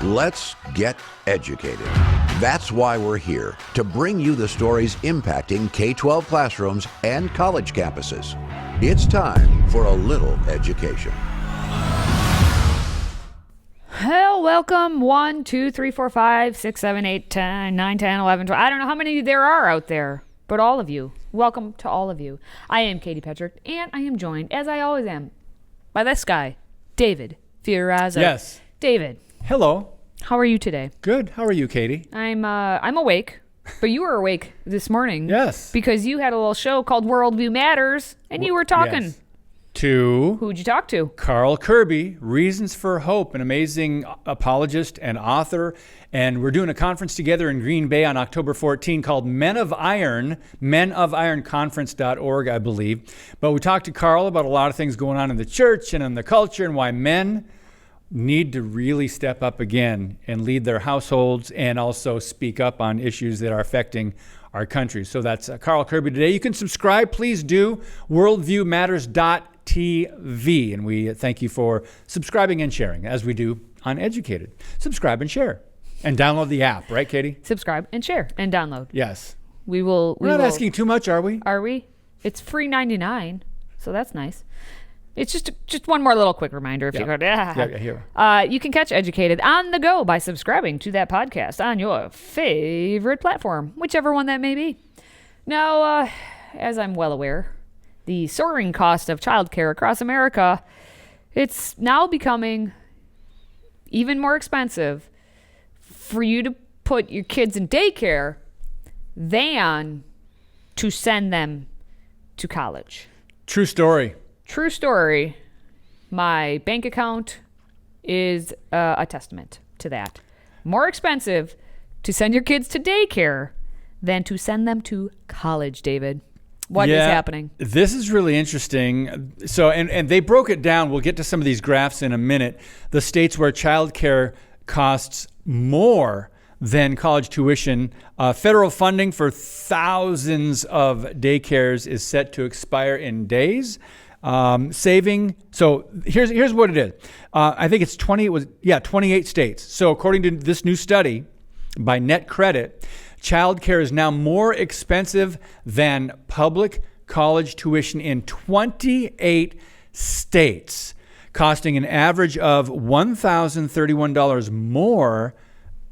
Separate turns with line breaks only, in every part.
Let's get educated. That's why we're here, to bring you the stories impacting K-12 classrooms and college campuses. It's time for a little education.
Well, welcome 1, 2, 3, 4, 5, 6, 7, 8, 10, 9, 10, 11, 12. I don't know how many there are out there, but all of you. Welcome to all of you. I am Katie Petrick, and I am joined, as I always am, by this guy, David Fiorazzo.
Yes.
David.
Hello.
How are you today?
Good. How are you, Katie?
I'm awake, but you were awake this morning.
Yes.
Because you had a little show called Worldview Matters, and you were talking.
Yes. To
Who'd you talk to?
Carl Kirby, Reasons for Hope, an amazing apologist and author. And we're doing a conference together in Green Bay on October 14 called Men of Iron, menofironconference.org, I believe. But we talked to Carl about a lot of things going on in the church and in the culture and why men need to really step up again and lead their households and also speak up on issues that are affecting our country. So that's Carl Kirby today. You can subscribe, please do, worldviewmatters.tv. And we thank you for subscribing and sharing, as we do on Educated. Subscribe and share. And download the app, right, Katie?
Subscribe and share and download.
Yes.
We're
not asking too much, are we?
Are we? It's free $99, so that's nice. It's just one more little quick reminder. If you go,
here.
You can catch Educated on the go by subscribing to that podcast on your favorite platform, whichever one that may be. Now, as I'm well aware, the soaring cost of childcare across America, it's now becoming even more expensive for you to put your kids in daycare than to send them to college.
True story.
True story. My bank account is a testament to that. More expensive to send your kids to daycare than to send them to college, David. What is happening?
This is really interesting. So, and they broke it down. We'll get to some of these graphs in a minute. The states where childcare costs more than college tuition. Federal funding for thousands of daycares is set to expire in days. Saving. So here's what it is. I think it's 28 states. So according to this new study by Net Credit, childcare is now more expensive than public college tuition in 28 states, costing an average of $1,031 more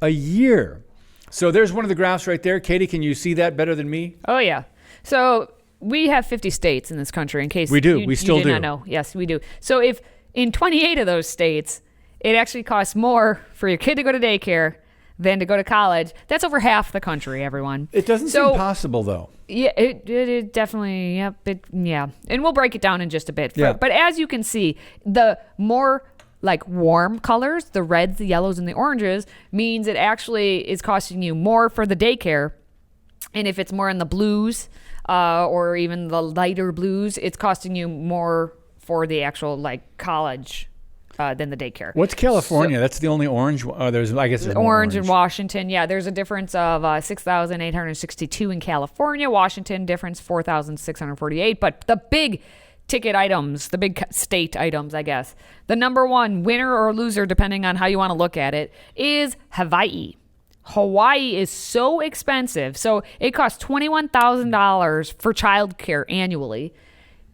a year. So there's one of the graphs right there. Katie, can you see that better than me?
Oh, yeah. So we have 50 states in this country, in case
we do.
You
we still
did
do.
Not know. Yes, we do. So if in 28 of those states, it actually costs more for your kid to go to daycare than to go to college, that's over half the country, everyone.
It doesn't seem possible, though.
Yeah, it definitely, yeah. And we'll break it down in just a bit.
Yeah.
But as you can see, the more like warm colors, the reds, the yellows, and the oranges, means it actually is costing you more for the daycare. And if it's more in the blues, or even the lighter blues, it's costing you more for the actual like college than the daycare.
What's California? That's the only orange. There's
orange in Washington. Yeah, there's a difference of $6,862 in California. Washington difference $4,648. But the big ticket items, the big state items, I guess, the number one winner or loser, depending on how you want to look at it, is Hawaii. Hawaii is so expensive. So it costs $21,000 for childcare annually.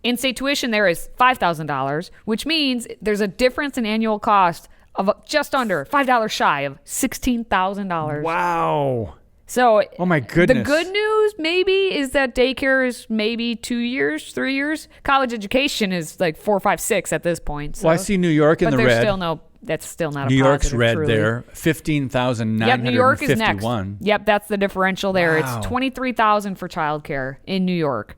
In-state tuition there is $5,000, which means there's a difference in annual cost of just under $5 shy of $16,000.
Wow.
So,
oh my goodness.
The good news maybe is that daycare is maybe 2 years, 3 years. College education is like 4, 5, 6 at this point. So.
Well, I see New York in the red.
But there's still no. That's still not a
New
positive,
York's red
truly.
there, 15,951.
Yep, New York is next. Yep, that's the differential there.
Wow.
It's $23,000 for childcare in New York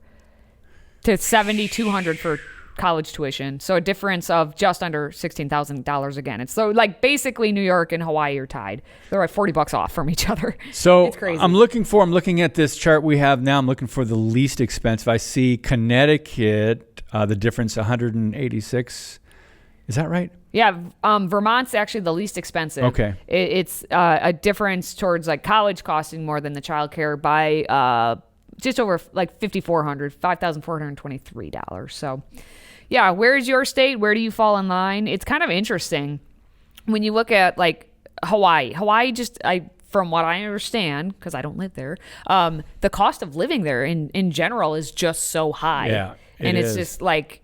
to $7,200 for college tuition. So a difference of just under $16,000 again. It's so like basically New York and Hawaii are tied. They're like $40 off from each other.
So
it's crazy.
I'm looking at this chart we have now. I'm looking for the least expensive. I see Connecticut, the difference 186. Is that right?
Yeah, Vermont's actually the least expensive.
Okay.
It's a difference towards like college costing more than the childcare by just over like $5,423. So, yeah, where is your state? Where do you fall in line? It's kind of interesting when you look at like Hawaii just, from what I understand, because I don't live there, the cost of living there in general is just so high.
Yeah,
and it's just like,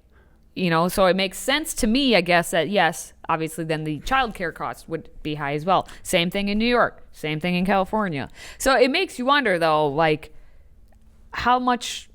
so it makes sense to me, I guess, that yes, obviously then the childcare costs would be high as well. Same thing in New York, same thing in California. So it makes you wonder though, like how much,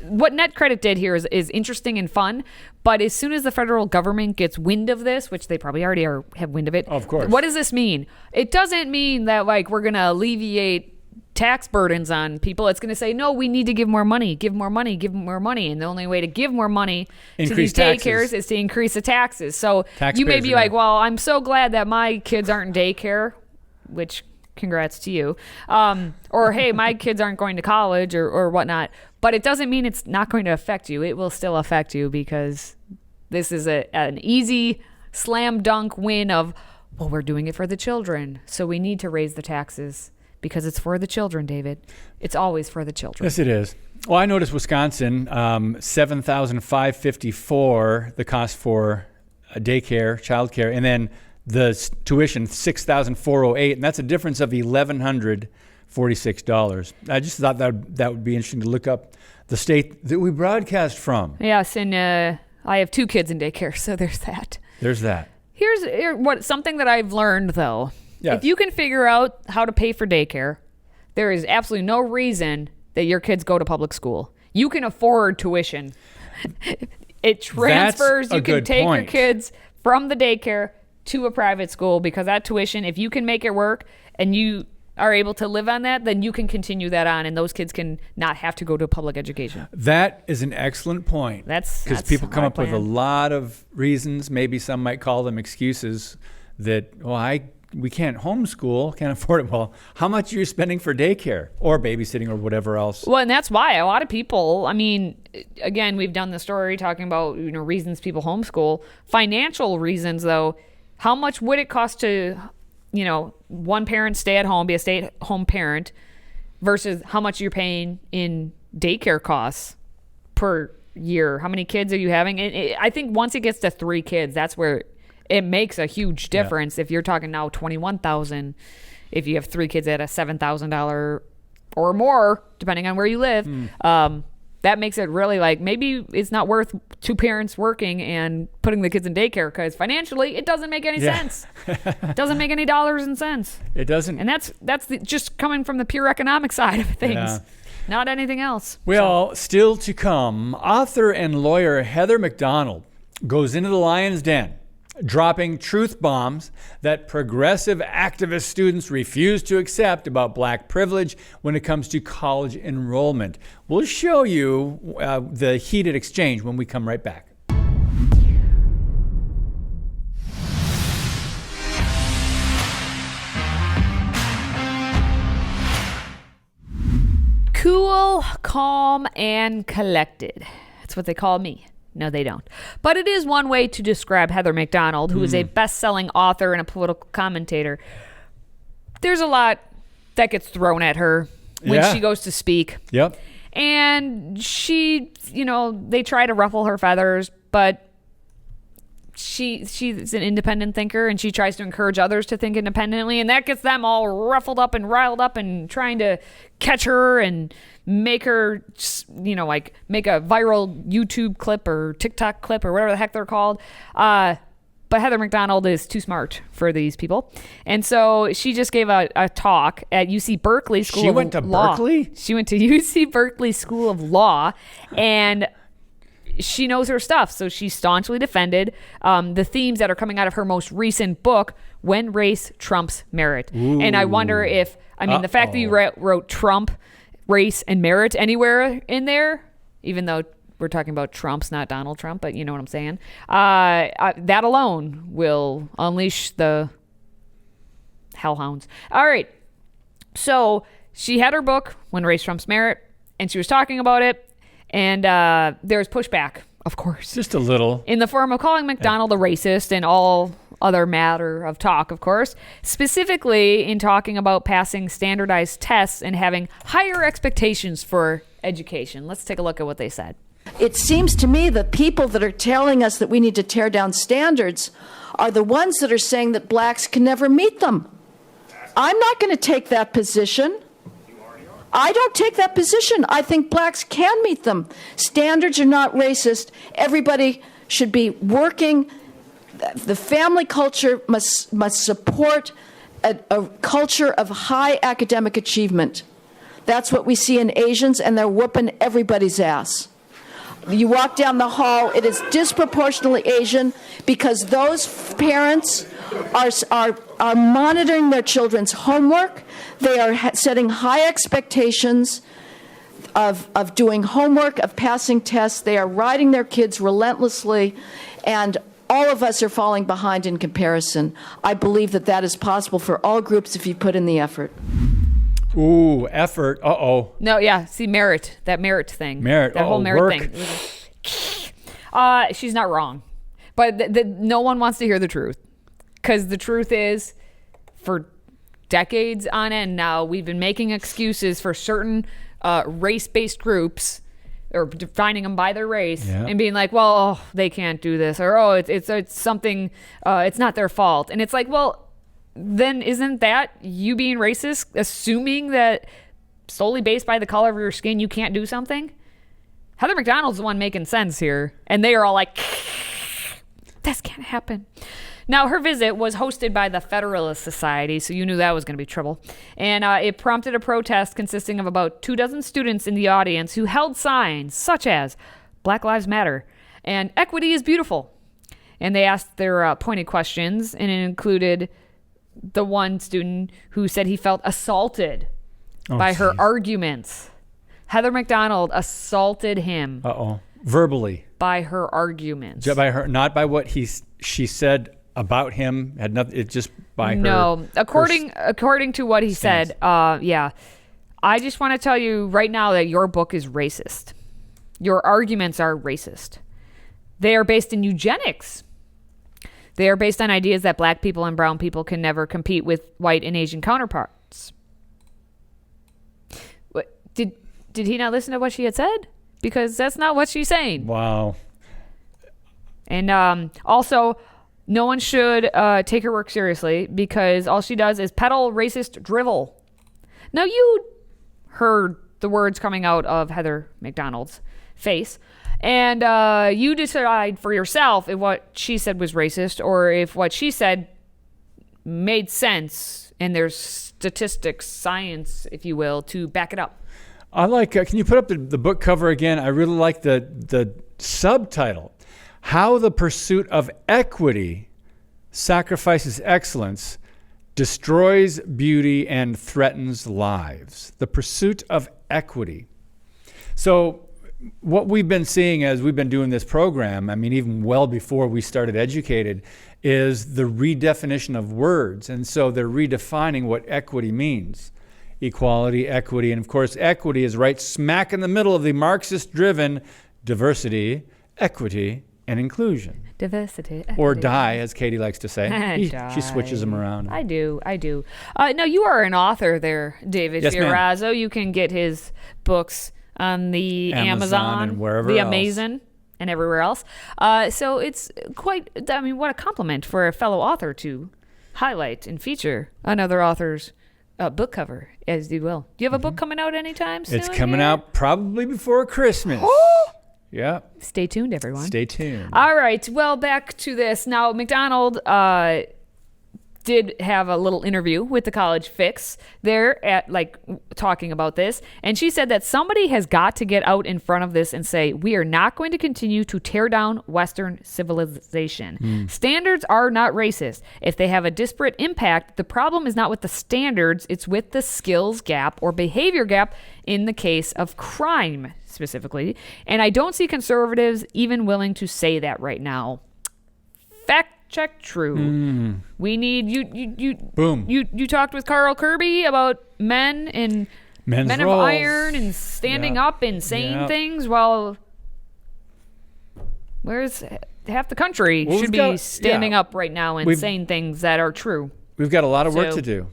what Net Credit did here is interesting and fun, but as soon as the federal government gets wind of this, which they probably already have wind of it,
of course.
What does this mean? It doesn't mean that like we're going to alleviate tax burdens on people. It's going to say, no, we need to give more money. And the only way to give more money to these daycares is to increase the taxes. So you may be like, well, I'm so glad that my kids aren't in daycare, which congrats to you. Or, hey, my kids aren't going to college or whatnot. But it doesn't mean it's not going to affect you. It will still affect you because this is an easy slam dunk win of, well, we're doing it for the children. So we need to raise the taxes because it's for the children, David. It's always for the children.
Yes, it is. Well, I noticed Wisconsin, $7,554, the cost for daycare, childcare, and then the tuition, $6,408, and that's a difference of $1,146. I just thought that would be interesting to look up the state that we broadcast from.
Yes, and I have 2 kids in daycare, so there's that.
There's that.
Here's something that I've learned, though.
Yes.
If you can figure out how to pay for daycare, there is absolutely no reason that your kids go to public school. You can afford tuition. It transfers. You can take your kids from the daycare to a private school because that tuition, if you can make it work and you are able to live on that, then you can continue that on and those kids can not have to go to public education.
That is an excellent point.
That's
because people come up with a lot of reasons. Maybe some might call them excuses that, we can't homeschool, can't afford it. Well, how much are you spending for daycare or babysitting or whatever else?
Well, and that's why a lot of people, again, we've done the story talking about, reasons people homeschool. Financial reasons, though, how much would it cost to, one parent stay at home, be a stay-at-home parent versus how much you're paying in daycare costs per year? How many kids are you having? I think once it gets to 3 kids, that's where it makes a huge difference. If you're talking now $21,000, if you have 3 kids at a $7,000 or more, depending on where you live, that makes it really like maybe it's not worth 2 parents working and putting the kids in daycare because financially it doesn't make any sense. It doesn't make any dollars and cents.
It doesn't.
And that's just coming from the pure economic side of things.
Yeah.
Not anything else.
Well, still to come, author and lawyer Heather McDonald goes into the lion's den, dropping truth bombs that progressive activist students refuse to accept about black privilege when it comes to college enrollment. We'll show you the heated exchange when we come right back.
Cool, calm, and collected. That's what they call me. No, they don't. But it is one way to describe Heather McDonald, who is a best-selling author and a political commentator. There's a lot that gets thrown at her when she goes to speak.
Yep.
And she, they try to ruffle her feathers, but she's an independent thinker and she tries to encourage others to think independently, and that gets them all ruffled up and riled up and trying to catch her and make her, make a viral YouTube clip or TikTok clip or whatever the heck they're called. But Heather McDonald is too smart for these people. And so she just gave a talk at UC Berkeley School of Law.
She went to Berkeley?
She went to UC Berkeley School of Law, and she knows her stuff. So she staunchly defended the themes that are coming out of her most recent book, When Race Trumps Merit. Ooh. And I wonder if, the fact that you wrote Trump, race, and merit anywhere in there, even though we're talking about Trumps, not Donald Trump, but you know what I'm saying. That alone will unleash the hellhounds. All right. So she had her book, When Race Trumps Merit, and she was talking about it. And there's pushback, of course.
Just a little.
In the form of calling McDonald a racist and all other matter of talk, of course. Specifically in talking about passing standardized tests and having higher expectations for education. Let's take a look at what they said.
It seems to me the people that are telling us that we need to tear down standards are the ones that are saying that blacks can never meet them. I'm not going to take that position. I don't take that position. I think blacks can meet them. Standards are not racist. Everybody should be working. The family culture must support a culture of high academic achievement. That's what we see in Asians, and they're whooping everybody's ass. You walk down the hall, it is disproportionately Asian because those parents are monitoring their children's homework. They are setting high expectations of doing homework, of passing tests. They are riding their kids relentlessly, and all of us are falling behind in comparison. I believe that that is possible for all groups if you put in the effort.
Ooh, effort. Uh-oh.
No, yeah. See, merit. That merit thing.
Merit.
That whole merit
work.
thing. She's not wrong. But no one wants to hear the truth. Because the truth is, for decades on end now, we've been making excuses for certain race-based groups, or defining them by their race, and being like, well, they can't do this, or it's something, it's not their fault. And it's like, well, then isn't that you being racist, assuming that solely based by the color of your skin you can't do something? Heather McDonald's the one making sense here, and they are all like, this can't happen. Now, her visit was hosted by the Federalist Society, so you knew that was going to be trouble. And it prompted a protest consisting of about 24 students in the audience who held signs such as Black Lives Matter and Equity is Beautiful. And they asked their pointed questions, and it included the one student who said he felt assaulted by her arguments. Heather McDonald assaulted him.
Verbally.
By her arguments.
By her, not by what she said about him. Had nothing. It's just by her.
No, according to what he said. Yeah, I just want to tell you right now that your book is racist. Your arguments are racist. They are based in eugenics. They are based on ideas that black people and brown people can never compete with white and Asian counterparts. What, did he not listen to what she had said? Because that's not what she's saying.
Wow.
And also, no one should take her work seriously because all she does is peddle racist drivel. Now, you heard the words coming out of Heather McDonald's face, and you decide for yourself if what she said was racist or if what she said made sense and there's statistics, science, if you will, to back it up.
I like, can you put up the book cover again? I really like the subtitle, How the Pursuit of Equity Sacrifices Excellence, Destroys Beauty, and Threatens Lives. The Pursuit of Equity. So what we've been seeing as we've been doing this program, I mean, even well before we started Educated, is the redefinition of words. And so they're redefining what equity means. Equality, equity, and of course, equity is right smack in the middle of the Marxist-driven diversity, equity, and inclusion.
Diversity. Equity.
Or die, as Katie likes to say. She switches them around.
I do. Now, you are an author there, David Fiorazzo.
Ma'am.
You can get his books on the Amazon
and wherever
the
else.
Amazon, and everywhere else. So it's quite, I mean, what a compliment for a fellow author to highlight and feature another author's book cover, as you will. Do you have a book coming out anytime soon?
It's coming out probably before Christmas. Yeah.
Stay tuned, everyone.
Stay tuned.
All right. Well, back to this. Now, McDonald did have a little interview with the College Fix there at talking about this. And she said that somebody has got to get out in front of this and say, we are not going to continue to tear down Western civilization. Standards are not racist. If they have a disparate impact, the problem is not with the standards, it's with the skills gap or behavior gap in the case of crime specifically. And I don't see conservatives even willing to say that right now. Fact check true. We need you.
Boom.
You talked with Carl Kirby about men and
Men of
roles. Iron and standing up and saying things. Well, where's half the country should be standing up right now and saying things that are true.
We've got a lot of work to do.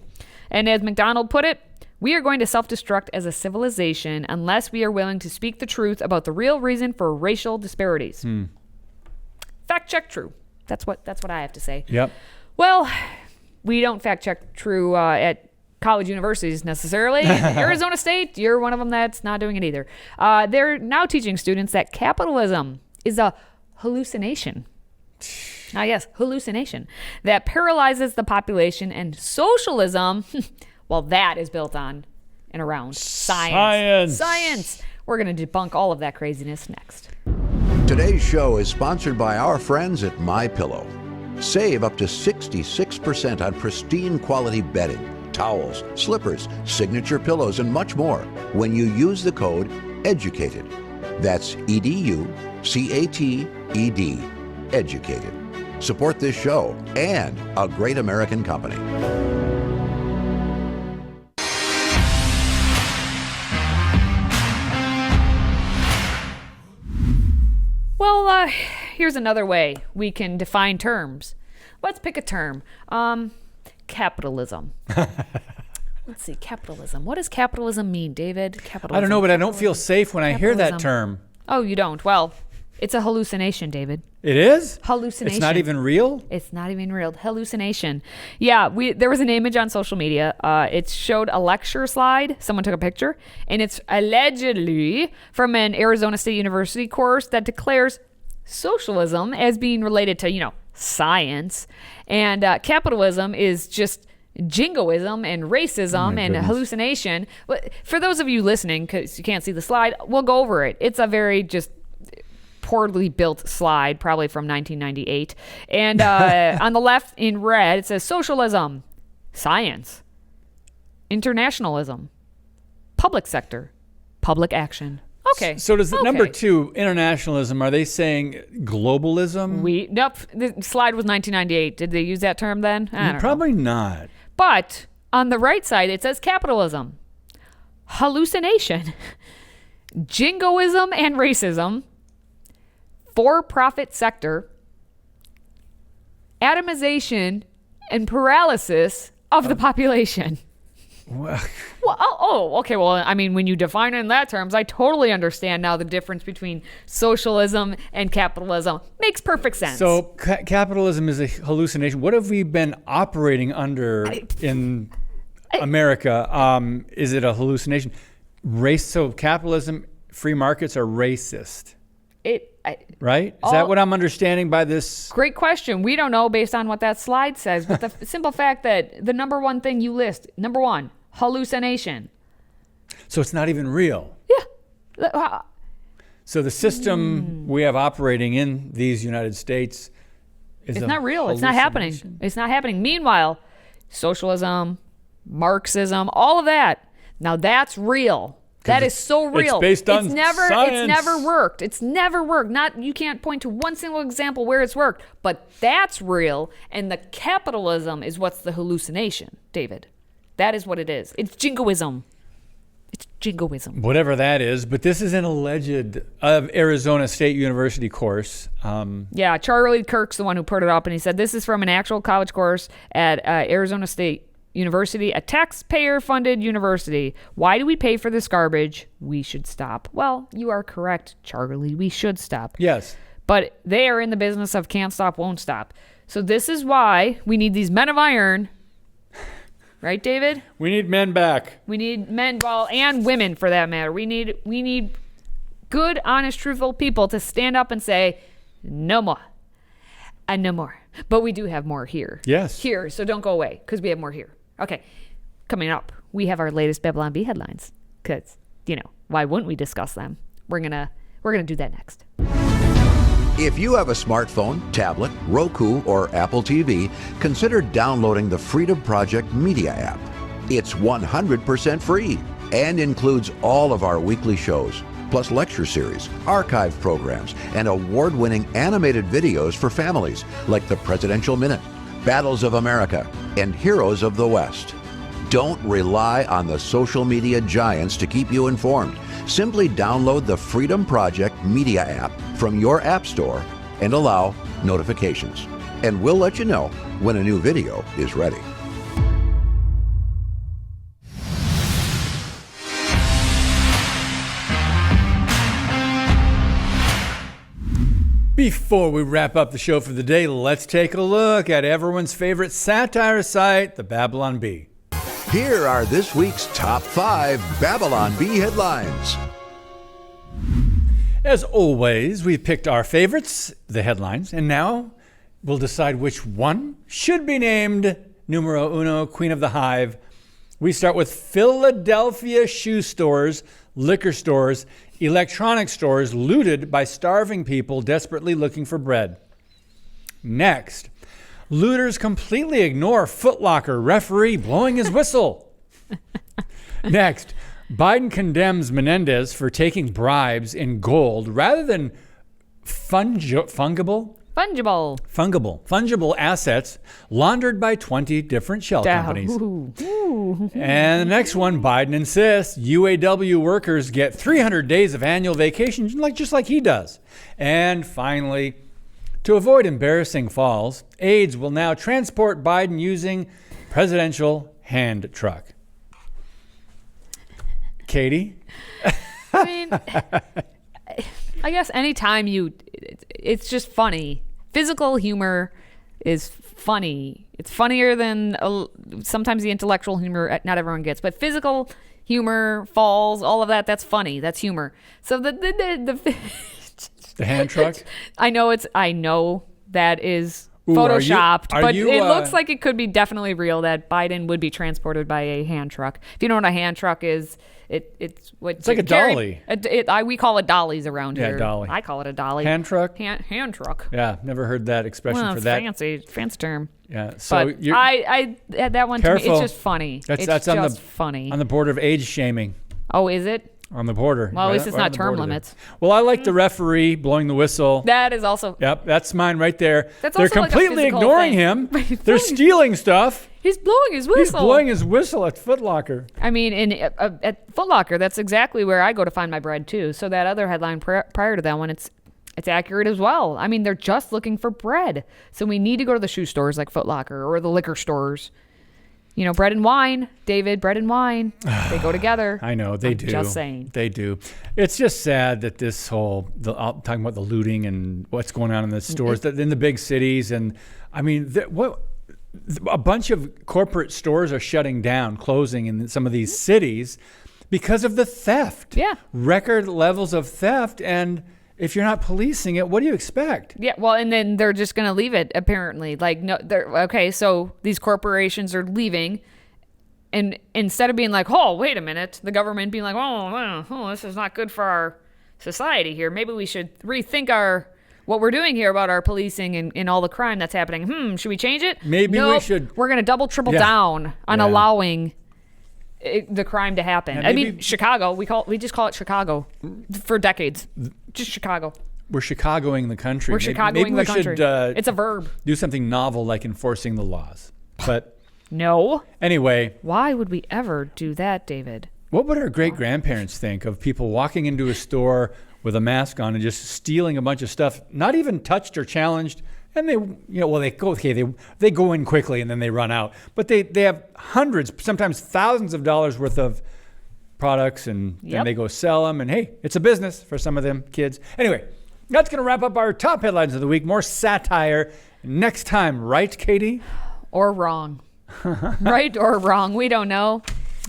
And as McDonald put it, We are going to self-destruct as a civilization unless we are willing to speak the truth about the real reason for racial disparities. Fact check true. That's what I have to say.
Yep.
Well, we don't fact check true at college universities necessarily. Arizona State, you're one of them that's not doing it either. They're now teaching students that capitalism is a hallucination. Yes, hallucination that paralyzes the population, and socialism, well, that is built on and around science. Science. We're going to debunk all of that craziness next.
Today's show is sponsored by our friends at MyPillow. Save up to 66% on pristine quality bedding, towels, slippers, signature pillows, and much more when you use the code EDUCATED. That's EDUCATED. Educated. Support this show and a great American company.
Well, here's another way we can define terms. Let's pick a term. Capitalism. Let's see, capitalism. What does capitalism mean, David? Capitalism.
I don't know, but I don't feel safe when I hear that term.
Oh, you don't? Well, it's a hallucination, David.
It is?
Hallucination.
It's not even real?
It's not even real. Hallucination. Yeah, there was an image on social media. It showed a lecture slide. Someone took a picture, and it's allegedly from an Arizona State University course that declares socialism as being related to, science, and capitalism is just jingoism and racism and hallucination. For those of you listening, because you can't see the slide, we'll go over it. It's a very just poorly built slide, probably from 1998. And on the left in red, it says socialism, science, internationalism, public sector, public action. Okay.
So does the number 2, internationalism, are they saying globalism?
Nope. The slide was 1998. Did they use that term then? I don't know.
Probably not.
But on the right side, it says capitalism, hallucination, jingoism and racism, for-profit sector, atomization and paralysis of the population.
Well,
okay. Well, I mean, when you define it in that terms, I totally understand now the difference between socialism and capitalism. Makes perfect sense.
So capitalism is a hallucination. What have we been operating under in America? Is it a hallucination? So capitalism, free markets are racist. Right? Is that what I'm understanding by this?
Great question. We don't know based on what that slide says, but the simple fact that the number one thing you list, number one, hallucination.
So it's not even real.
Yeah.
So the system we have operating in these United States is
it's not real. It's not happening. It's not happening. Meanwhile, socialism, Marxism, all of that, now that's real. That is so real.
It's based on
science. It's never worked. It's never worked. You can't point to one single example where it's worked, but that's real. And the capitalism is what's the hallucination, David. That is what it is. It's jingoism. It's jingoism.
Whatever that is, but this is an alleged Arizona State University course.
Yeah, Charlie Kirk's the one who put it up, and he said this is from an actual college course at Arizona State University, a taxpayer-funded university. Why do we pay for this garbage? We should stop. Well, you are correct, Charlie. We should stop.
Yes.
But they are in the business of can't stop, won't stop. So this is why we need these men of iron. Right, David?
We need men back.
We need men, and women for that matter. We need good, honest, truthful people to stand up and say, no more. And no more. But we do have more here.
Yes.
Here, so don't go away, because we have more here. Okay, coming up, we have our latest Babylon Bee headlines, because, why wouldn't we discuss them? We're gonna do that next.
If you have a smartphone, tablet, Roku, or Apple TV, consider downloading the Freedom Project Media app. It's 100% free and includes all of our weekly shows, plus lecture series, archive programs, and award-winning animated videos for families like the Presidential Minute, Battles of America, and Heroes of the West. Don't rely on the social media giants to keep you informed. Simply download the Freedom Project Media app from your app store and allow notifications. And we'll let you know when a new video is ready.
Before we wrap up the show for the day, let's take a look at everyone's favorite satire site, the Babylon Bee.
Here are this week's top 5 Babylon Bee headlines.
As always, we've picked our favorites, the headlines, and now we'll decide which one should be named numero uno, Queen of the Hive. We start with Philadelphia shoe stores, liquor stores, electronic stores looted by starving people desperately looking for bread. Next, looters completely ignore Foot Locker referee blowing his whistle. Next, Biden condemns Menendez for taking bribes in gold rather than fungible assets laundered by 20 different shell companies. And the next one, Biden insists UAW workers get 300 days of annual vacation, just like he does. And finally, to avoid embarrassing falls, aides will now transport Biden using presidential hand truck. Katie?
I mean, I guess anytime it's just funny. Physical humor is funny. It's funnier than sometimes the intellectual humor not everyone gets, but physical humor, falls, all of that's funny. That's humor. So the
hand truck?
I know that is photoshopped, but it looks like it could be definitely real that Biden would be transported by a hand truck. If you know what a hand truck is, it's
like a dolly.
We call it dollies around here.
Yeah, dolly.
I call it a dolly.
Hand truck?
Hand truck.
Yeah, never heard that expression for that.
Fancy term.
Yeah, so
but I that one to me, it's just funny. That's funny.
On the border of age shaming.
Oh, is it?
On the border.
Well, at least it's not term limits.
Well, I like the referee blowing the whistle.
That is also.
Yep, that's mine right there.
That's
They're
also
completely
like a
ignoring
thing.
him. They're stealing stuff.
He's blowing his whistle.
He's blowing his whistle at Foot Locker.
I mean, at Foot Locker, that's exactly where I go to find my bread too. So that other headline prior to that one, it's accurate as well. I mean, they're just looking for bread. So we need to go to the shoe stores like Foot Locker or the liquor stores. You know, bread and wine, David, bread and wine, they go together.
I know, they do.
Just saying.
They do. It's just sad that this talking about the looting and what's going on in the stores, in the big cities. And I mean, a bunch of corporate stores are shutting down, closing in some of these cities because of the theft.
Yeah.
Record levels of theft. And if you're not policing it, what do you expect?
Yeah, well, and then they're just going to leave it, apparently. Like, no, okay, so these corporations are leaving, and instead of being like, oh, wait a minute, the government being like, oh, this is not good for our society here. Maybe we should rethink what we're doing here about our policing and all the crime that's happening. Should we change it?
Maybe we should.
We're going to triple down on allowing the crime to happen. I mean, Chicago, we just call it Chicago for decades. Just Chicago.
We're Chicagoing the country.
We're Chicagoing the country. It's a verb.
Do something novel like enforcing the laws. But
no.
Anyway.
Why would we ever do that, David?
What would our great-grandparents think of people walking into a store with a mask on and just stealing a bunch of stuff, not even touched or challenged? And they go in quickly and then they run out. But they have hundreds, sometimes thousands of dollars worth of products, and then they go sell them. And hey, it's a business for some of them kids. Anyway, that's going to wrap up our top headlines of the week. More satire next time, right, Katie?
Or wrong. Right or wrong. We don't know.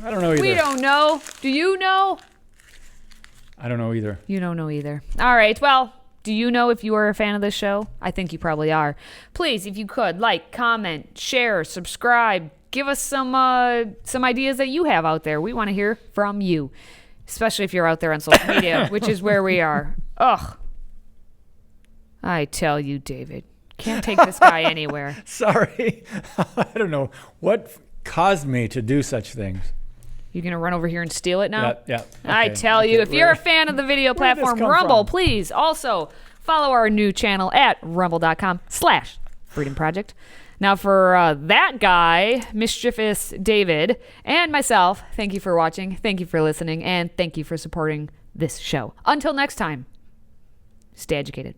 I don't know either.
We don't know. Do you know?
I don't know either.
You don't know either. All right. Well, do you know if you are a fan of this show? I think you probably are. Please, if you could, like, comment, share, subscribe. Give us some ideas that you have out there. We want to hear from you, especially if you're out there on social media, which is where we are. Ugh. I tell you, David, can't take this guy anywhere.
Sorry. I don't know what caused me to do such things.
You going to run over here and steal it now?
Yeah. Okay.
I tell you, if you're a fan of the video platform Rumble, please also follow our new channel at rumble.com/FreedomProject. Now, for that guy, Mischievous David, and myself, thank you for watching, thank you for listening, and thank you for supporting this show. Until next time, stay educated.